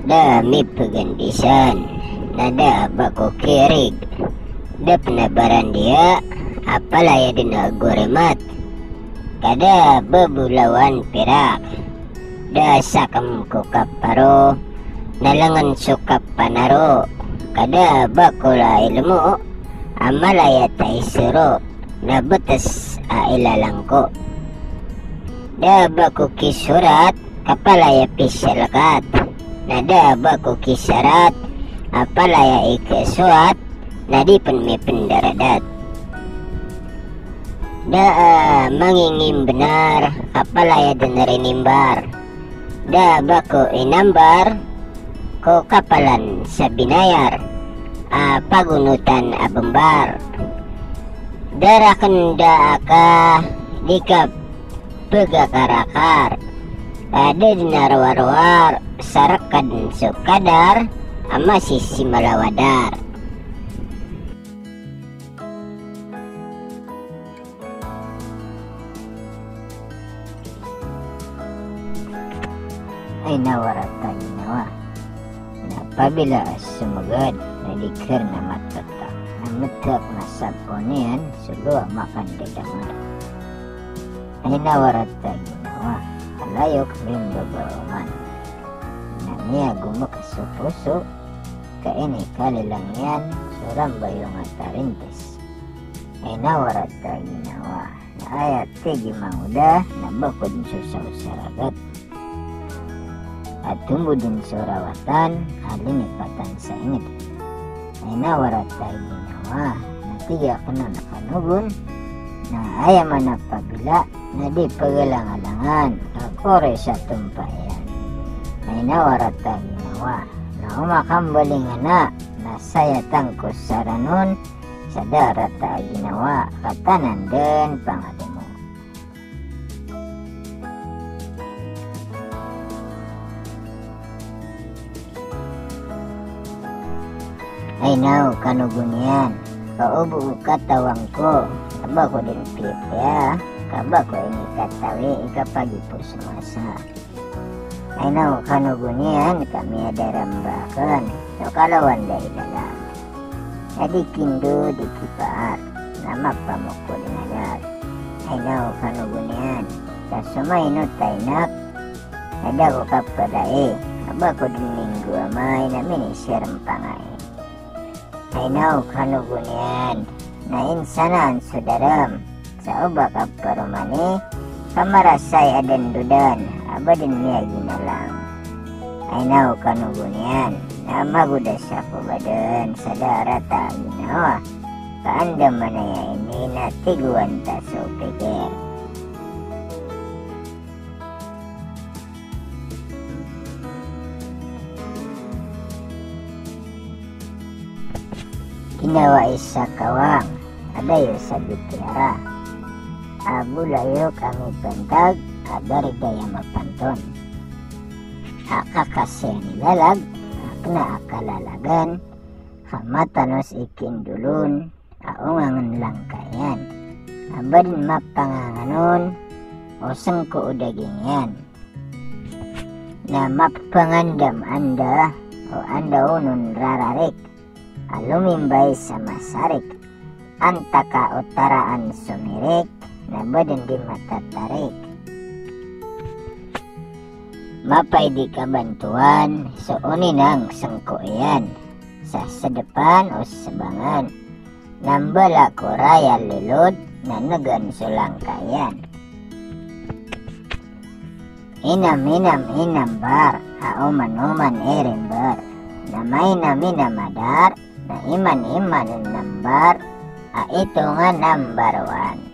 Dami pegandisan nada bako kirig dap na barandia apalaya dina goremat kada bebulawan pirak da sakam ko kaparo nalangan sukap panaro kada bakula ilmu amalaya taisiro na betes ailalangko da bako kisurat kapalaya pisalakat nada bako kisarat apalaya ikasuat nadi penmi pendaradat da mangingim benar apalaya dengerin nimbar da bako inambar ko kapalan sa binayar pagunutan abembar darakan da aka dikap pegakarakar ada dinarwar-war sarakan sukadar ama sisi malawadar. Ay nawaratan nawa na pabila sumagad na dikir na matatak na matak na saponian sulua makan dedamar. Ay nawaratan nawa alayok rin babawaman na niya gumakasupuso kaini kalilang yan suram bayong atarintes. Ay nawaratan nawa na ayat tigi manguda na bakod susaw saragat at tumbo din surawatan alinipatan sa ingit. Ay nawarat tayo ginawa na tiga ka na nakanugon na ayaman na pabila na di pagalangalangan kakore sa tumpayan. Ay nawarat tayo ginawa na umakambalingan na sayatang ko sa ranon sa darat tayo ginawa katanan din pangalim. Ay naw kanugunian kaubu katawang ko kaba ko din pipya kaba ko ini katawi ikapagi po sumasa. Ay naw kanugunian kami ada rambakan so kalawan dari dalam jadi kindo di kipaar nama pamukul ngadat. Ay naw kanugunian kasumay no tainak ada ko kapadai kaba ko din minggu amay namin isirang pangay. Ay naw kanugunian na insanan sudaram sa ubak aparumani kamarasay adan dudan abadin niya ginalang. Ay naw kanugunian na maguda sa kubadan sa darata ginawa kaanda manaya ini na tiguan ta so pikir. Ginawa isa kawang adayo sa bitiara abulayo kami pentag adari daya mapanton akakasya nilalag akna akalalagan kamatanos ikindulun aungangan langkayan abadin mapanganganon o sengko udagingyan na mapangandam anda o anda unun rararik alumimbay sa masarik antaka utaraan sumirik na badan di matatarik mapay di kabantuan so uninang sangkoyan sa depan o sabangan nambala ko raya lilod na nagan sulangkayan inam hauman erimbar na may naminamadar na iman nambar ito nga number 1.